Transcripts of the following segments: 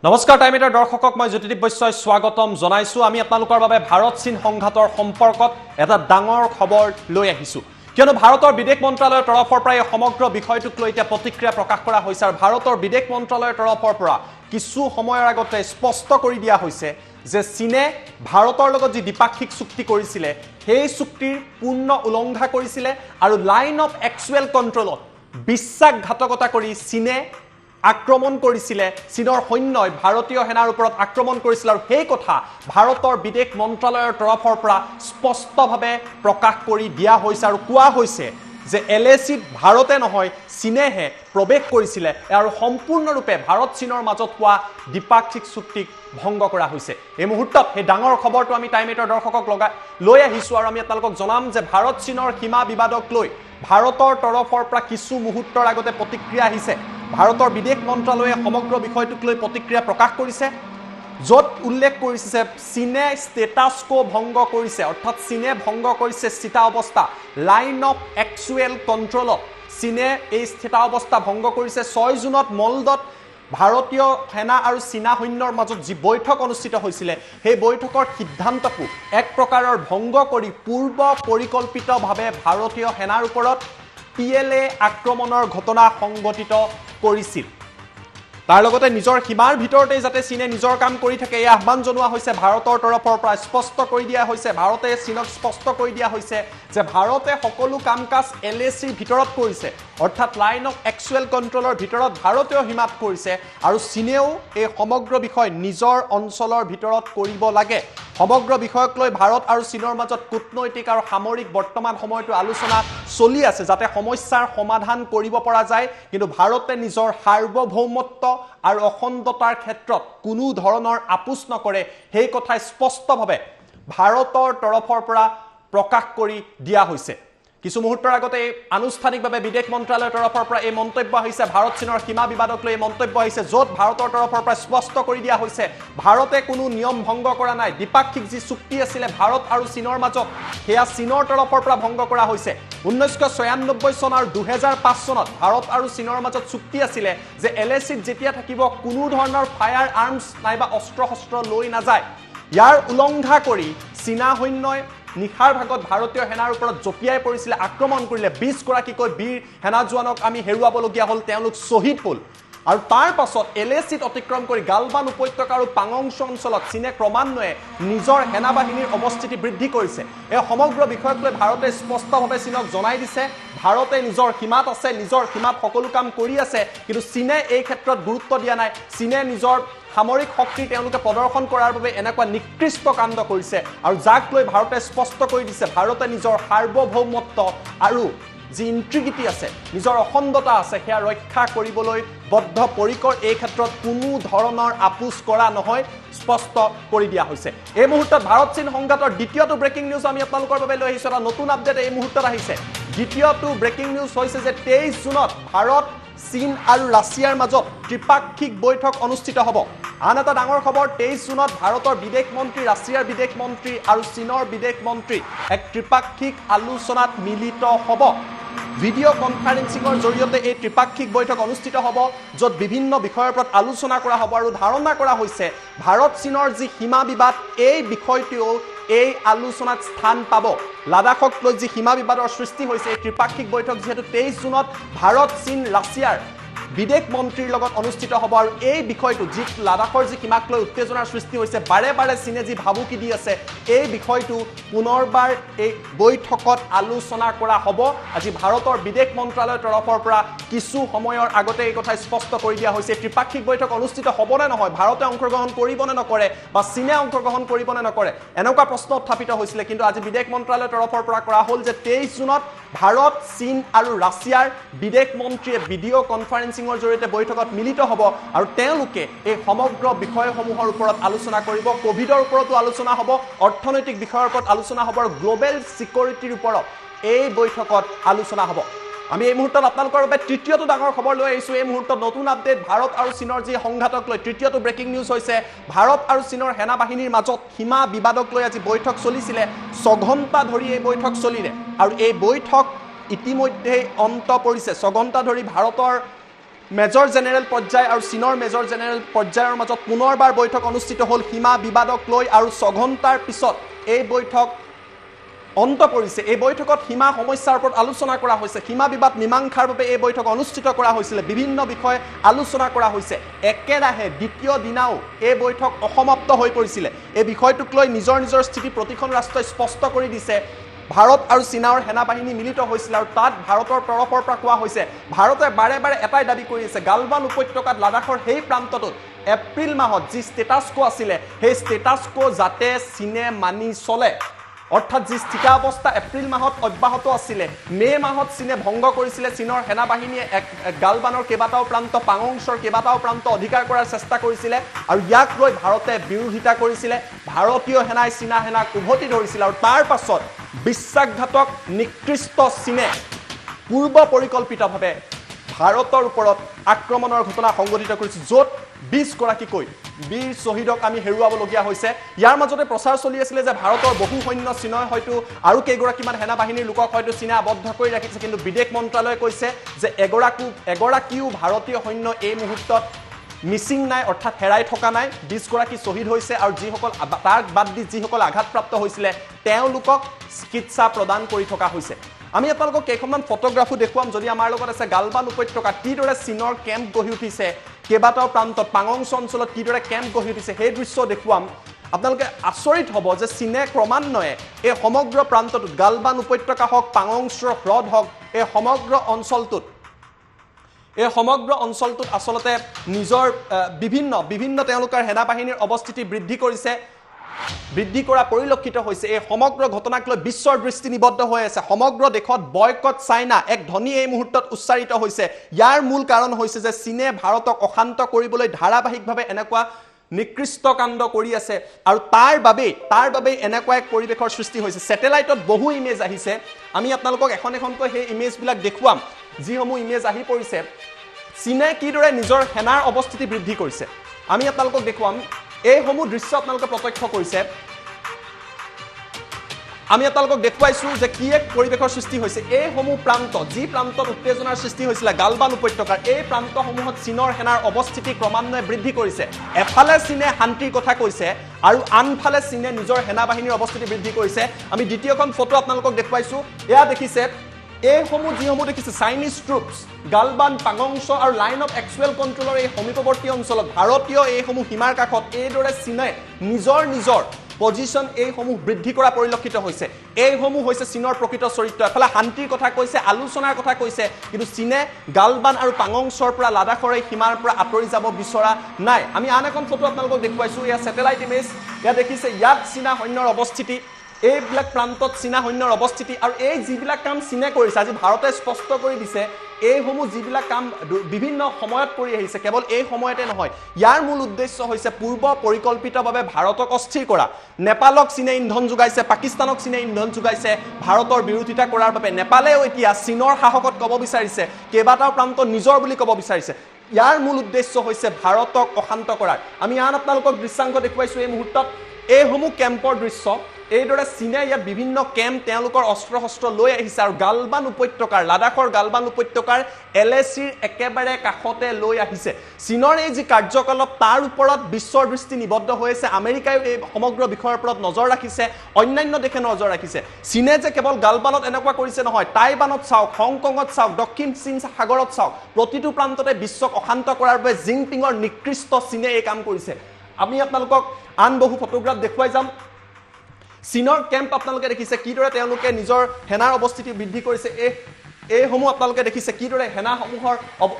নমস্কাৰ টাইমেটাৰ দৰ্শকক মই জ্যোতিদীপ বৈশ্যই স্বাগতম জনাইছো আমি আপোনালোকৰ বাবে ভাৰত চীন সংঘাতৰ সম্পৰ্কত এটা ডাঙৰ খবৰ লৈ আহিছো কিয়নো ভাৰতৰ বিদেশ মন্ত্ৰালয়ৰ তৰফৰ পৰা এই সমগ্ৰ বিষয়টোক লৈ এতিয়া প্ৰতিক্ৰিয়া প্ৰকাশ কৰা হৈছে আৰু ভাৰতৰ বিদেশ মন্ত্ৰালয়ৰ তৰফৰ পৰা কিছু সময়ৰ আগতে স্পষ্ট কৰি দিয়া হৈছে যে চীনে ভাৰতৰ লগত যি দ্বিপাক্ষিক চুক্তি কৰিছিল সেই চুক্তিৰ পূৰ্ণ উলংঘা কৰিছিল আৰু লাইন অফ এক্সুৱেল কন্ট্ৰলত বিশ্বাসঘাতকতা কৰি চীনে আক্ৰমণ কৰিছিল চীনৰ সৈন্যই ভাৰতীয় সেনাৰ ওপৰত আক্ৰমণ কৰিছিল আৰু সেই কথা ভাৰতৰ বিদেশ মন্ত্ৰালয়ৰ তৰফৰ পৰা স্পষ্টভাৱে প্ৰকাশ কৰি দিয়া হৈছে আৰু কোৱা হৈছে যে এলএচিত ভাৰতে নহয় চীনেহে প্ৰৱেশ কৰিছিল আৰু সম্পূৰ্ণৰূপে ভাৰত চীনৰ মাজত হোৱা দ্বিপাক্ষিক চুক্তিক ভংগ কৰা হৈছে এই মুহূৰ্তত সেই ডাঙৰ খবৰটো আমি টাইমেটৰ দৰ্শকক লৈ আহিছো আৰু আমি আপোনালোকক জনাম যে ভাৰত চীনৰ সীমা বিবাদক লৈ ভাৰতৰ তৰফৰ পৰা কিছু মুহূৰ্তৰ আগতে প্ৰতিক্ৰিয়া আহিছে ভাৰতৰ বিদেশ মন্ত্ৰালয়ে সমগ্ৰ বিষয়টোক লৈ প্ৰতিক্ৰিয়া প্ৰকাশ কৰিছে য'ত উল্লেখ কৰিছে যে চীনে ষ্টেটাছ কো ভংগ কৰিছে অৰ্থাৎ চীনে ভংগ কৰিছে স্থিতা অৱস্থা লাইন অফ এক্সুৱেল কন্ট্ৰলত চীনে এই স্থিতা অৱস্থা ভংগ কৰিছে 6 জুনত মলদত ভাৰতীয় সেনা আৰু চীনা সৈন্যৰ মাজত যি বৈঠক অনুষ্ঠিত হৈছিল সেই বৈঠকৰ সিদ্ধান্তকো এক প্ৰকাৰৰ ভংগ কৰি পূৰ্ব পৰিকল্পিতভাৱে ভাৰতীয় সেনাৰ ওপৰত পিএলএ আক্ৰমণৰ ঘটনা সংঘটিত কৰিছিল তাৰ লগতে নিজৰ সীমাৰ ভিতৰতে যাতে চীনে নিজৰ কাম কৰি থাকে এই আহ্বান জনোৱা হৈছে ভাৰতৰ তৰফৰ পৰা স্পষ্ট কৰি দিয়া হৈছে ভাৰতে চীনক স্পষ্ট কৰি দিয়া হৈছে যে ভাৰতে সকলো কাম-কাজ এলএচিৰ ভিতৰত কৰিছে অৰ্থাৎ লাইন অফ এক্সুৱেল কন্ট্ৰলৰ ভিতৰত ভাৰতীয় সীমাত কৰিছে আৰু চীনেও এই সমগ্ৰ বিষয় নিজৰ অঞ্চলৰ ভিতৰত কৰিব লাগে সমগ্ৰ বিষয়ক লৈ ভাৰত আৰু চীনৰ মাজত কূটনৈতিক আৰু সামৰিক বৰ্তমান সময়টো আলোচনা চলি আছে যাতে সমস্যাৰ সমাধান কৰিব পৰা যায় কিন্তু ভাৰতে নিজৰ সাৰ্বভৌমত্ব আৰু অখণ্ডতাৰ ক্ষেত্ৰত কোনো ধৰণৰ আপোচ নকৰে সেই কথা স্পষ্টভাৱে ভাৰতৰ তৰফৰ পৰা প্ৰকাশ কৰি দিয়া হৈছে কিছু মুহূৰ্তৰ আগতে আনুষ্ঠানিকভাৱে বিদেশ মন্ত্ৰালয়ৰ তৰফৰ পৰা এই মন্তব্য আহিছে ভাৰত চীনৰ সীমা বিবাদক লৈ মন্তব্য আহিছে য'ত ভাৰতৰ তৰফৰ পৰা স্পষ্ট কৰি দিয়া হৈছে ভাৰতে কোনো নিয়ম ভংগ কৰা নাই দ্বিপাক্ষিক যি চুক্তি আছিল ভাৰত আৰু চীনৰ মাজত সেয়া চীনৰ তৰফৰ পৰা ভংগ কৰা হৈছে 1996 চন আৰু 2005 চনত ভাৰত আৰু চীনৰ মাজত চুক্তি আছিল যে এলএচিত যেতিয়া থাকিব কোনো ধৰণৰ ফায়াৰ আৰ্মছ নাইবা অস্ত্ৰ-শস্ত্ৰ লৈ নাযায় ইয়াৰ উলংঘা কৰি চীনা সৈন্যই নিখাৰ ভাগত ভাৰতীয় সেনাৰ ওপৰত জপিয়াই পৰিছিল আক্ৰমণ কৰিলে 20 গৰাকীকৈ বীৰ সেনা জোৱানক আমি হেৰুৱাবলগীয়া হ'ল তেওঁলোক শহীদ হ'ল আৰু তাৰ পাছত এলএচিত অতিক্ৰম কৰি গালৱান উপত্যকা আৰু পাঙংছ অঞ্চলত চীনে ক্ৰমান্বয়ে নিজৰ সেনা বাহিনীৰ অৱস্থিতি বৃদ্ধি কৰিছে এই সমগ্ৰ বিষয়ক লৈ ভাৰতে স্পষ্টভাৱে চীনক জনাই দিছে ভাৰতে নিজৰ সীমাত আছে নিজৰ সীমাত সকলো কাম কৰি আছে কিন্তু চীনে এই ক্ষেত্ৰত গুৰুত্ব দিয়া নাই চীনে নিজৰ সামৰিক শক্তি তেওঁলোকে প্ৰদৰ্শন কৰাৰ বাবে এনেকুৱা নিকৃষ্ট কাণ্ড কৰিছে আৰু যাক লৈ ভাৰতে স্পষ্ট কৰি দিছে ভাৰতে নিজৰ সাৰ্বভৌমত্ব আৰু যি ইন্টিগ্ৰিটি আছে নিজৰ অখণ্ডতা আছে সেয়া ৰক্ষা কৰিবলৈ বদ্ধপৰিকৰ এই ক্ষেত্ৰত কোনো ধৰণৰ আপোচ কৰা নহয় স্পষ্ট কৰি দিয়া হৈছে এই মুহূৰ্তত ভাৰত চীন সংঘাতৰ দ্বিতীয়টো ব্ৰেকিং নিউজ আমি আপোনালোকৰ বাবে লৈ আহিছো এটা নতুন আপডেট এই মুহূৰ্তত আহিছে দ্বিতীয়টো ব্ৰেকিং নিউজ হৈছে যে 23 জুনত ভাৰত চীন আৰু ৰাছিয়াৰ মাজত ত্ৰিপাক্ষিক বৈঠক অনুষ্ঠিত হ'ব আন এটা ডাঙৰ খবৰ 23 জুনত ভাৰতৰ বিদেশ মন্ত্ৰী ৰাছিয়াৰ বিদেশ মন্ত্ৰী আৰু চীনৰ বিদেশ মন্ত্ৰী এক ত্ৰিপাক্ষিক আলোচনাত মিলিত হ'ব ভিডিঅ' কনফাৰেন্সিঙৰ জৰিয়তে এই ত্ৰিপাক্ষিক বৈঠক অনুষ্ঠিত হ'ব য'ত বিভিন্ন বিষয়ৰ ওপৰত আলোচনা কৰা হ'ব আৰু ধাৰণা কৰা হৈছে ভাৰত চীনৰ যি সীমা বিবাদ এই বিষয়টোও এই আলোচনাত স্থান পাব লাডাখক লৈ যি সীমা বিবাদৰ সৃষ্টি হৈছে এই ত্ৰিপাক্ষিক বৈঠক যেহেতু 23 জুনত ভাৰত চীন ৰাছিয়াৰ বিদেশ মন্ত্ৰীৰ লগত অনুষ্ঠিত হ'ব আৰু এই বিষয়টো যি লাডাখৰ যি সীমাক লৈ উত্তেজনাৰ সৃষ্টি হৈছে বাৰে বাৰে চীনে যি ভাবুকি দি আছে এই বিষয়টো পুনৰবাৰ এই বৈঠকত আলোচনা কৰা হ'ব আজি ভাৰতৰ বিদেশ মন্ত্ৰালয়ৰ তৰফৰ পৰা কিছু সময়ৰ আগতে এই কথা স্পষ্ট কৰি দিয়া হৈছে ত্ৰিপাক্ষিক বৈঠক অনুষ্ঠিত হ'ব নে নহয় ভাৰতে অংশগ্ৰহণ কৰিব নে নকৰে বা চীনে অংশগ্ৰহণ কৰিব নে নকৰে এনেকুৱা প্ৰশ্ন উত্থাপিত হৈছিল কিন্তু আজি বিদেশ মন্ত্ৰালয়ৰ তৰফৰ পৰা কৰা হ'ল যে 23 জুনত ভাৰত চীন আৰু ৰাছিয়াৰ বিদেশ মন্ত্ৰীয়ে ভিডিঅ' কনফাৰেন্সিঙৰ জৰিয়তে বৈঠকত মিলিত হ'ব আৰু তেওঁলোকে এই সমগ্ৰ বিষয়সমূহৰ ওপৰত আলোচনা কৰিব কোভিডৰ ওপৰতো আলোচনা হ'ব অৰ্থনৈতিক বিষয়ৰ ওপৰত আলোচনা হ'ব আৰু গ্লোবেল সিকিউৰিটিৰ ওপৰত এই বৈঠকত আলোচনা হ'ব আমি এই মুহূৰ্তত আপোনালোকৰ বাবে তৃতীয়টো ডাঙৰ খবৰ লৈ আহিছো এই মুহূৰ্তত নতুন আপডেট ভাৰত আৰু চীনৰ যি সংঘাতক লৈ তৃতীয়টো ব্ৰেকিং নিউজ হৈছে ভাৰত আৰু চীনৰ সেনা বাহিনীৰ মাজত সীমা বিবাদক লৈ আজি বৈঠক চলিছিল 6 ঘণ্টা ধৰি এই বৈঠক চলিলে আৰু এই বৈঠক ইতিমধ্যে অন্ত পৰিছে 6 ঘণ্টা ধৰি ভাৰতৰ মেজৰ জেনেৰেল পৰ্যায় আৰু চীনৰ মেজৰ জেনেৰেল পৰ্যায়ৰ মাজত পুনৰবাৰ বৈঠক অনুষ্ঠিত হ'ল সীমা বিবাদক লৈ আৰু 6 ঘণ্টাৰ পিছত এই বৈঠক অন্ত পৰিছে। এই বৈঠকত সীমা সমস্যাৰ ওপৰত আলোচনা কৰা হৈছে। সীমা বিবাদ মীমাংসাৰ বাবে এই বৈঠক অনুষ্ঠিত কৰা হৈছিল। বিভিন্ন বিষয় আলোচনা কৰা হৈছে। একেৰাহে দ্বিতীয় দিনাও এই বৈঠক অসমাপ্ত হৈ পৰিছিল। এই বিষয়টোক লৈ নিজৰ নিজৰ স্থিতি প্ৰতিখন ৰাষ্ট্ৰই স্পষ্ট কৰি দিছে। ভাৰত আৰু চীনৰ সেনাবাহিনী মিলিত হৈছিল আৰু তাত ভাৰতৰ তৰফৰ পৰা কোৱা হৈছে, ভাৰতে বাৰে বাৰে এটাই দাবী কৰি আছে, গালৱান উপত্যকাত লাডাখৰ সেই প্ৰান্তটোত এপ্ৰিল মাহত যি ষ্টেটাছ কো আছিলে সেই ষ্টেটাছ কো যাতে চীনে মানি চলে, অৰ্থাৎ যি স্থিতাৱস্থা এপ্ৰিল মাহত অব্যাহত আছিলে, মে মাহত চীনে ভংগ কৰিছিলে। চীনৰ সেনাবাহিনীয়ে গালৱানৰ কেইবাটাও প্ৰান্ত, পাঙংছৰ কেইবাটাও প্ৰান্ত অধিকাৰ কৰাৰ চেষ্টা কৰিছিলে আৰু ইয়াক লৈ ভাৰতে বিৰোধিতা কৰিছিলে। ভাৰতীয় সেনাই চীনা সেনাক উভতি ধৰিছিল আৰু তাৰ পাছত বিশ্বাসঘাতক নিকৃষ্ট চীনে পূৰ্ব পৰিকল্পিতভাৱে ভাৰতৰ ওপৰত আক্ৰমণৰ ঘটনা সংঘটিত কৰিছে, য'ত 20 গৰাকীকৈ বীৰ শ্বহীদক আমি হেৰুৱাবলগীয়া হৈছে। ইয়াৰ মাজতে প্ৰচাৰ চলি আছিলে যে ভাৰতৰ বহু সৈন্য চীনই হয়তো আৰু কেইগৰাকীমান সেনাবাহিনীৰ লোকক হয়তো চীনে আবদ্ধ কৰি ৰাখিছে, কিন্তু বিদেশ মন্ত্ৰালয়ে কৈছে যে এগৰাকীও ভাৰতীয় সৈন্য এই মুহূৰ্তত মিচিং নাই, অৰ্থাৎ হেৰাই থকা নাই। 20 গৰাকী শ্বহীদ হৈছে আৰু যিসকল তাক বাদ দি যিসকল আঘাতপ্ৰাপ্ত হৈছিলে তেওঁলোকক চিকিৎসা প্ৰদান কৰি থকা হৈছে। আমি আপোনালোকক কেইখনমান ফটোগ্ৰাফো দেখুৱাম যদি আমাৰ লগত আছে। গালৱান উপত্যকাত কিদৰে চীনৰ কেম্প গঢ়ি উঠিছে, কেইবাটাও প্ৰান্তত পাঙংছ অঞ্চলত কিদৰে কেম্প গঢ়ি উঠিছে সেই দৃশ্য দেখুৱাম। আপোনালোকে আচৰিত হ'ব যে চীনে ক্ৰমান্বয়ে এই সমগ্ৰ প্ৰান্তটোত, গালৱান উপত্যকা হওক, পাঙংছ হ্ৰদ হওক, এই সমগ্ৰ অঞ্চলটোত আচলতে নিজৰ বিভিন্ন তেওঁলোকৰ সেনাবাহিনীৰ অৱস্থিতি বৃদ্ধি কৰা পৰিলক্ষিত হৈছে। এই সমগ্ৰ ঘটনাক লৈ বিশ্বৰ দৃষ্টি নিবদ্ধ হৈ আছে। সমগ্ৰ দেশত বয়কট চাইনা এক ধ্বনি এই মুহূৰ্তত উচ্চাৰিত হৈছে। ইয়াৰ মূল কাৰণ হৈছে যে চীনে ভাৰতক অশান্ত কৰিবলৈ ধাৰাবাহিকভাৱে এনেকুৱা নিকৃষ্ট কাণ্ড কৰি আছে আৰু তাৰ বাবেই এনেকুৱা এক পৰিৱেশৰ সৃষ্টি হৈছে। ছেটেলাইটত বহু ইমেজ আহিছে, আমি আপোনালোকক এখন এখনকৈ সেই ইমেজবিলাক দেখুৱাম। যিসমূহ ইমেজ আহি পৰিছে, চীনে কিদৰে নিজৰ সেনাৰ অৱস্থিতি বৃদ্ধি কৰিছে আমি আপোনালোকক দেখুৱাম। এইসমূহ দৃশ্য আপোনালোকে প্ৰত্যক্ষ কৰিছে। আমি আপোনালোকক দেখুৱাইছোঁ যে কি এক পৰিৱেশৰ সৃষ্টি হৈছে। এইসমূহ প্ৰান্ত, যি প্ৰান্তত উত্তেজনাৰ সৃষ্টি হৈছিলে গালৱান উপত্যকাৰ, এই প্ৰান্তসমূহত চীনৰ সেনাৰ অৱস্থিতি ক্ৰমান্বয়ে বৃদ্ধি কৰিছে। এফালে চীনে শান্তিৰ কথা কৈছে আৰু আনফালে চীনে নিজৰ সেনাবাহিনীৰ অৱস্থিতি বৃদ্ধি কৰিছে। আমি দ্বিতীয়খন ফটো আপোনালোকক দেখুৱাইছোঁ। এয়া দেখিছে, যিসমূহ দেখিছে চাইনিজ ট্ৰুপছ গালৱান, পাঙংছ আৰু লাইন অফ এক্সুৱেল কণ্ট্ৰলৰ এই সমীপৱৰ্তী অঞ্চলত, ভাৰতীয় এইসমূহ সীমাৰ কাষত এইদৰে চীনে নিজৰ পজিশ্যন এইসমূহ বৃদ্ধি কৰা পৰিলক্ষিত হৈছে। এইসমূহ হৈছে চীনৰ প্ৰকৃত চৰিত্ৰ। এফালে শান্তিৰ কথা কৈছে, আলোচনাৰ কথা কৈছে, কিন্তু চীনে গালৱান আৰু পাঙংছৰ পৰা লাডাখৰ এই সীমাৰ পৰা আঁতৰি যাব বিচৰা নাই। আমি আন এখন ফটো আপোনালোকক দেখুৱাইছোঁ। এয়া ছেটেলাইট ইমেজ। এয়া দেখিছে, ইয়াত চীনা সৈন্যৰ অৱস্থিতি, এইবিলাক প্ৰান্তত চীনা সৈন্যৰ অৱস্থিতি আৰু এই যিবিলাক কাম চীনে কৰিছে, আজি ভাৰতে স্পষ্ট কৰি দিছে এইসমূহ যিবিলাক কাম বিভিন্ন সময়ত কৰি আহিছে, কেৱল এই সময়তে নহয়, ইয়াৰ মূল উদ্দেশ্য হৈছে পূৰ্ব পৰিকল্পিতভাৱে ভাৰতক অস্থিৰ কৰা। নেপালক চীনে ইন্ধন যোগাইছে, পাকিস্তানক চীনে ইন্ধন যোগাইছে ভাৰতৰ বিৰোধিতা কৰাৰ বাবে। নেপালেও এতিয়া চীনৰ সাহসত ক'ব বিচাৰিছে, কেইবাটাও প্ৰান্ত নিজৰ বুলি ক'ব বিচাৰিছে। ইয়াৰ মূল উদ্দেশ্য হৈছে ভাৰতক অশান্ত কৰাৰ। আমি আন আপোনালোকক দৃশ্যাংশ দেখুৱাইছোঁ এই মুহূৰ্তত। এইসমূহ কেম্পৰ দৃশ্য। এইদৰে চীনে ইয়াত বিভিন্ন কেম্প তেওঁলোকৰ অস্ত্ৰ শস্ত্ৰ লৈ আহিছে আৰু গালৱান উপত্যকাৰ, লাডাখৰ গালৱান উপত্যকাৰ LACৰ একেবাৰে কাষতে লৈ আহিছে। চীনৰ এই যি কাৰ্যকলাপ তাৰ ওপৰত বিশ্বৰ দৃষ্টি নিবদ্ধ হৈ আছে। আমেৰিকায়ো এই সমগ্ৰ বিষয়ৰ ওপৰত নজৰ ৰাখিছে, অন্যান্য দেশে নজৰ ৰাখিছে। চীনে যে কেৱল গালৱানত এনেকুৱা কৰিছে নহয়, টাইৱানত চাওক, হংকঙত চাওক, দক্ষিণ চীন সাগৰত চাওক, প্ৰতিটো প্ৰান্ততে বিশ্বক অশান্ত কৰাৰ বাবে জিনপিঙৰ নিকৃষ্ট চীনে এই কাম কৰিছে। আমি আপোনালোকক আন বহু ফটোগ্ৰাফ দেখুৱাই যাম। চীনৰ কেম্প আপোনালোকে দেখিছে, কিদৰে তেওঁলোকে নিজৰ সেনাৰ অৱস্থিতি বৃদ্ধি কৰিছে। এইসমূহ আপোনালোকে দেখিছে কিদৰে সেনাসমূহৰ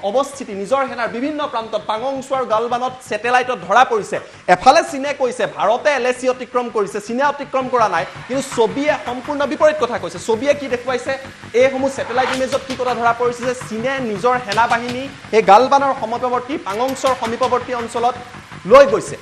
অৱস্থিতি, নিজৰ সেনাৰ বিভিন্ন প্ৰান্তত, পাঙংছ আৰু গালৱানত ছেটেলাইটত ধৰা পৰিছে। এফালে চীনে কৈছে ভাৰতে LAC অতিক্ৰম কৰিছে, চীনে অতিক্ৰম কৰা নাই, কিন্তু ছবিয়ে সম্পূৰ্ণ বিপৰীত কথা কৈছে। ছবিয়ে কি দেখুৱাইছে, এইসমূহ ছেটেলাইট ইমেজত কি কথা ধৰা পৰিছে যে চীনে নিজৰ সেনাবাহিনী এই গালৱানৰ সমীপৱৰ্তী, পাঙংছৰ সমীপৱৰ্তী অঞ্চলত লৈ গৈছে।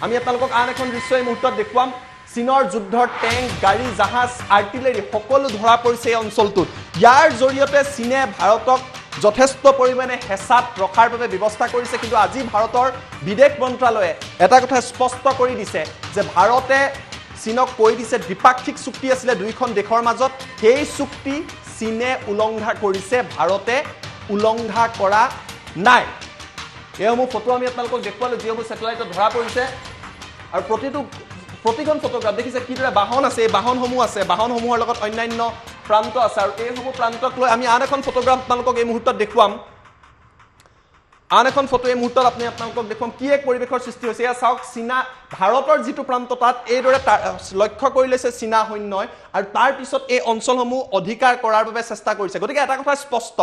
আমি আপোনালোকক আন এখন দৃশ্য এই মুহূৰ্তত দেখুৱাম। চীনৰ যুদ্ধৰ টেংক, গাড়ী, জাহাজ, আৰ্টিলাৰী সকলো ধৰা পৰিছে এই অঞ্চলটোত। ইয়াৰ জৰিয়তে চীনে ভাৰতক যথেষ্ট পৰিমাণে হেঁচাত ৰখাৰ বাবে ব্যৱস্থা কৰিছে। কিন্তু আজি ভাৰতৰ বিদেশ মন্ত্ৰালয়ে এটা কথা স্পষ্ট কৰি দিছে যে ভাৰতে চীনক কৈ দিছে দ্বিপাক্ষিক চুক্তি আছিলে দুইখন দেশৰ মাজত, সেই চুক্তি চীনে উলংঘা কৰিছে। ভাৰতে উলংঘা কৰা নাই। এইসমূহ ফটো আমি আপোনালোকক দেখুৱালোঁ, যিসমূহ ছেটেলাইটত ধৰা পৰিছে। আৰু প্ৰতিখন ফটোগ্ৰাফ দেখিছে কিদৰে বাহন আছে, এই বাহনসমূহ আছে, বাহনসমূহৰ লগত অন্যান্য প্ৰান্ত আছে। আৰু এইসমূহ প্ৰান্তক লৈ আমি আন এখন ফটোগ্ৰাফ আপোনালোকক এই মুহূৰ্তত দেখুৱাম। আন এখন ফটো এই মুহূৰ্তত আপোনালোকক দেখুৱাম কি এক পৰিৱেশৰ সৃষ্টি হৈছে। এয়া চাওক, চীনা ভাৰতৰ যিটো প্ৰান্ত তাত এইদৰে লক্ষ্য কৰি লৈছে চীনা সৈন্যই, আৰু তাৰ পিছত এই অঞ্চলসমূহ অধিকাৰ কৰাৰ বাবে চেষ্টা কৰিছে। গতিকে এটা কথা স্পষ্ট,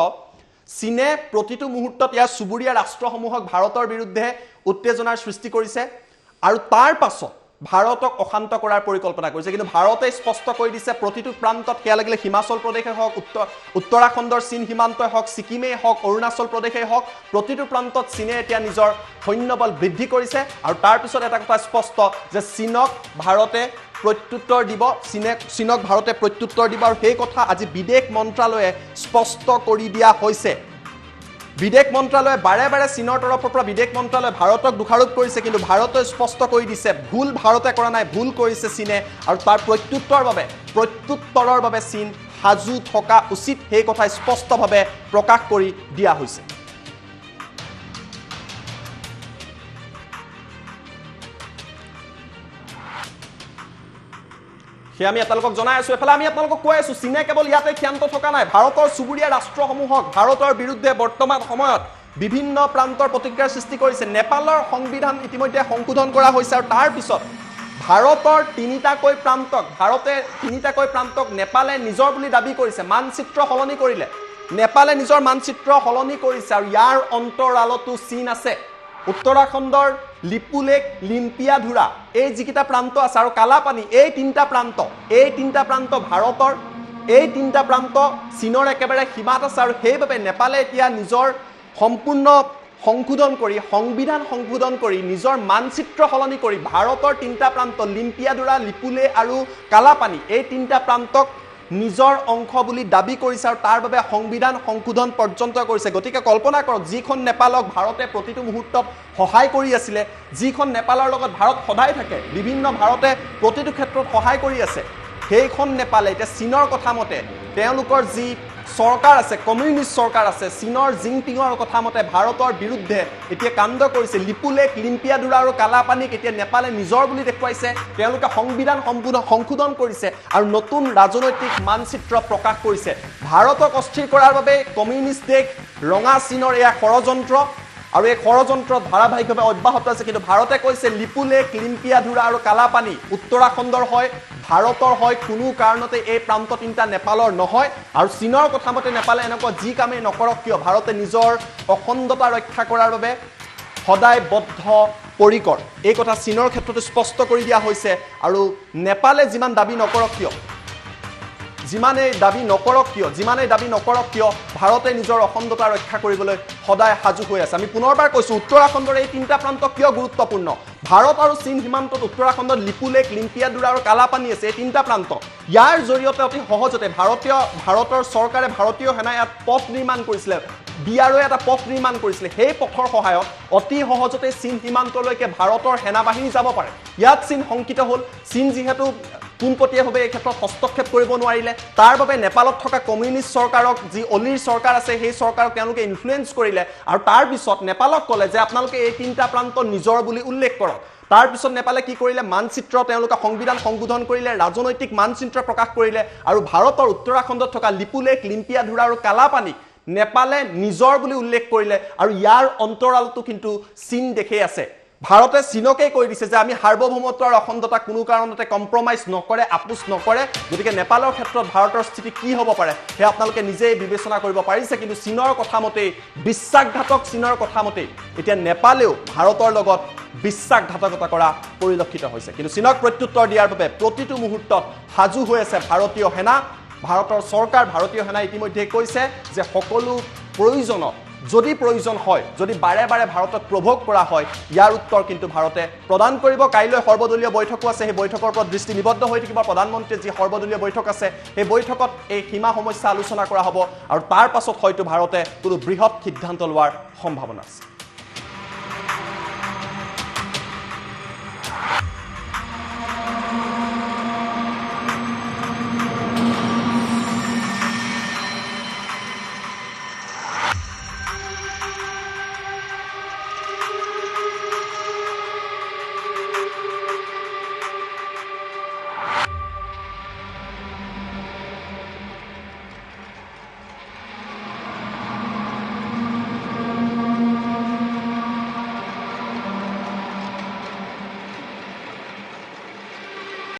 চীনে প্ৰতিটো মুহূৰ্তত ইয়াৰ চুবুৰীয়া ৰাষ্ট্ৰসমূহক ভাৰতৰ বিৰুদ্ধে উত্তেজনাৰ সৃষ্টি কৰিছে, আৰু তাৰ পাছত ভাৰতক অশান্ত কৰাৰ পৰিকল্পনা কৰিছে। কিন্তু ভাৰতে স্পষ্ট কৰি দিছে প্ৰতিটো প্ৰান্তত, সেয়া লাগিলে হিমাচল প্ৰদেশেই হওক, উত্তৰাখণ্ডৰ চীন সীমান্তই হওক, ছিকিমেই হওক, অৰুণাচল প্ৰদেশেই হওক, প্ৰতিটো প্ৰান্তত চীনে এতিয়া নিজৰ সৈন্যবল বৃদ্ধি কৰিছে। আৰু তাৰপিছত এটা কথা স্পষ্ট যে চীনক ভাৰতে প্ৰত্যুত্তৰ দিব, চীনক ভাৰতে প্ৰত্যুত্তৰ দিব, আৰু সেই কথা আজি বিদেশ মন্ত্ৰালয়ে স্পষ্ট কৰি দিয়া হৈছে। বিদেশ মন্ত্ৰালয়ে বাৰে বাৰে চীনৰ তৰফৰ পৰা বিদেশ মন্ত্ৰালয়ে ভাৰতক দোষাৰোপ কৰিছে, কিন্তু ভাৰতে স্পষ্ট কৰি দিছে ভুল ভাৰতে কৰা নাই, ভুল কৰিছে চীনে, আৰু তাৰ প্ৰত্যুত্তৰৰ বাবে চীন সাজু থকা উচিত, সেই কথা স্পষ্টভাৱে প্ৰকাশ কৰি দিয়া হৈছে। সেয়া আমি আপোনালোকক জনাই আছো। এফালে আমি আপোনালোকক কৈ আছো, চীনে কেৱল ইয়াতে ক্ষান্ত থকা নাই, ভাৰতৰ চুবুৰীয়া ৰাষ্ট্ৰসমূহক ভাৰতৰ বিৰুদ্ধে বৰ্তমান সময়ত বিভিন্ন প্ৰান্তৰ প্ৰতিক্ৰিয়াৰ সৃষ্টি কৰিছে। নেপালৰ সংবিধান ইতিমধ্যে সংশোধন কৰা হৈছে, আৰু তাৰ পিছত ভাৰতে তিনিটাকৈ প্ৰান্তক নেপালে নিজৰ বুলি দাবী কৰিছে। মানচিত্ৰ সলনি কৰিলে, নেপালে নিজৰ মানচিত্ৰ সলনি কৰিছে, আৰু ইয়াৰ অন্তৰালতো চীন আছে। উত্তৰাখণ্ডৰ লিপুলেক, লিম্পিয়াধুৰা, এই যিকেইটা প্ৰান্ত আছে, আৰু কালাপানী, এই তিনিটা প্ৰান্ত ভাৰতৰ, এই তিনিটা প্ৰান্ত চীনৰ একেবাৰে সীমাত আছে। আৰু সেইবাবে নেপালে এতিয়া নিজৰ সম্পূৰ্ণ সংবিধান সংশোধন কৰি নিজৰ মানচিত্ৰ সলনি কৰি ভাৰতৰ তিনিটা প্ৰান্ত লিম্পিয়াধুৰা, লিপুলে আৰু কালাপানী, এই তিনিটা প্ৰান্তক নিজৰ অংশ বুলি দাবী কৰিছে, আৰু তাৰ বাবে সংবিধান সংশোধন পৰ্যন্ত কৰিছে। গতিকে কল্পনা কৰক, যিখন নেপালক ভাৰতে প্ৰতিটো মুহূৰ্তত সহায় কৰি আছিলে, যিখন নেপালৰ লগত ভাৰত সদায় থাকে, ভাৰতে প্ৰতিটো ক্ষেত্ৰত সহায় কৰি আছে, সেইখন নেপালে এতিয়া চীনৰ কথা মতে, তেওঁলোকৰ যি চৰকাৰ আছে, কমিউনিষ্ট চৰকাৰ আছে, চীনৰ জিনপিঙৰ কথা মতে ভাৰতৰ বিৰুদ্ধে এতিয়া কাণ্ড কৰিছে। লিপুলেক, লিম্পিয়াধুৰা আৰু কালাপানীক এতিয়া নেপালে নিজৰ বুলি দেখুৱাইছে, তেওঁলোকে সংবিধান সংশোধন কৰিছে, আৰু নতুন ৰাজনৈতিক মানচিত্ৰ প্ৰকাশ কৰিছে। ভাৰতক অস্থিৰ কৰাৰ বাবে কমিউনিষ্ট দেশ ৰঙা চীনৰ এয়া ষড়যন্ত্ৰ, আৰু এই ষড়যন্ত্ৰ ধাৰাবাহিকভাৱে অব্যাহত আছে। কিন্তু ভাৰতে কৈছে লিপুলেক, লিম্পিয়াধুৰা আৰু কালাপানী উত্তৰাখণ্ডৰ হয়, ভাৰতৰ হয়, কোনো কাৰণতে এই প্ৰান্ত তিনিটা নেপালৰ নহয়। আৰু চীনৰ কথা মতে নেপালে এনেকুৱা যি কামেই নকৰক কিয় ভাৰতে নিজৰ অখণ্ডতা ৰক্ষা কৰাৰ বাবে সদায় বদ্ধপৰিকৰ, এই কথা চীনৰ ক্ষেত্ৰতো স্পষ্ট কৰি দিয়া হৈছে। আৰু নেপালে যিমান দাবী নকৰক কিয়, যিমানেই দাবী নকৰক কিয় ভাৰতে নিজৰ অখণ্ডতা ৰক্ষা কৰিবলৈ সদায় সাজু হৈ আছে। আমি পুনৰবাৰ কৈছোঁ, উত্তৰাখণ্ডৰ এই তিনিটা প্ৰান্ত কিয় গুৰুত্বপূৰ্ণ। ভাৰত আৰু চীন সীমান্তত উত্তৰাখণ্ডত লিপুলেক, লিম্পিয়াধুৰা আৰু কালাপানী আছে, এই তিনিটা প্ৰান্ত। ইয়াৰ জৰিয়তে অতি সহজতে ভাৰতৰ চৰকাৰে, ভাৰতীয় সেনাই ইয়াত পথ নিৰ্মাণ কৰিছিলে, BROৱে এটা পথ নিৰ্মাণ কৰিছিলে। সেই পথৰ সহায়ত অতি সহজতে চীন সীমান্তলৈকে ভাৰতৰ সেনাবাহিনী যাব পাৰে। ইয়াত চীন শংকিত হ'ল, চীন যিহেতু পোনপটীয়াভাৱে এই ক্ষেত্ৰত হস্তক্ষেপ কৰিব নোৱাৰিলে, তাৰ বাবে নেপালত থকা কমিউনিষ্ট চৰকাৰক, যি অলিৰ চৰকাৰ আছে, সেই চৰকাৰক তেওঁলোকে ইনফ্লুৱেঞ্চ কৰিলে, আৰু তাৰ পিছত নেপালক ক'লে যে আপোনালোকে এই তিনিটা প্ৰান্ত নিজৰ বুলি উল্লেখ কৰক। তাৰ পিছত নেপালে কি কৰিলে, মানচিত্ৰ তেওঁলোকে সংবিধান সংশোধন কৰিলে, ৰাজনৈতিক মানচিত্ৰ প্ৰকাশ কৰিলে, আৰু ভাৰতৰ উত্তৰাখণ্ডত থকা লিপুলেক, লিম্পিয়াধুৰা আৰু কালাপানীক নেপালে নিজৰ বুলি উল্লেখ কৰিলে, আৰু ইয়াৰ অন্তৰালতো কিন্তু চীন দেশেই আছে। ভাৰতে চীনকেই কৈ দিছে যে আমি সাৰ্বভৌমত্ব আৰু অখণ্ডতা কোনো কাৰণতে কম্প্ৰমাইজ নকৰে, আপোচ নকৰে। গতিকে নেপালৰ ক্ষেত্ৰত ভাৰতৰ স্থিতি কি হ'ব পাৰে সেয়া আপোনালোকে নিজেই বিবেচনা কৰিব পাৰিছে। কিন্তু চীনৰ কথা মতেই, বিশ্বাসঘাতক চীনৰ কথা মতেই এতিয়া নেপালেও ভাৰতৰ লগত বিশ্বাসঘাতকতা কৰা পৰিলক্ষিত হৈছে। কিন্তু চীনক প্ৰত্যুত্তৰ দিয়াৰ বাবে প্ৰতিটো মুহূৰ্তত সাজু হৈ আছে ভাৰতীয় সেনা, ভাৰতৰ চৰকাৰ। ভাৰতীয় সেনাই ইতিমধ্যে কৈছে যে সকলো প্ৰয়োজনত, যদি প্ৰয়োজন হয়, যদি বাৰে বাৰে ভাৰতক প্ৰভোগ কৰা হয়, ইয়াৰ উত্তৰ কিন্তু ভাৰতে প্ৰদান কৰিব। কাইলৈ সৰ্বদলীয় বৈঠকো আছে, সেই বৈঠকৰ ওপৰত দৃষ্টি নিবদ্ধ হৈ থাকিব। প্ৰধানমন্ত্ৰীৰ যি সৰ্বদলীয় বৈঠক আছে, সেই বৈঠকত এই সীমা সমস্যা আলোচনা কৰা হ'ব, আৰু তাৰ পাছত হয়তো ভাৰতে কোনো বৃহৎ সিদ্ধান্ত লোৱাৰ সম্ভাৱনা আছে।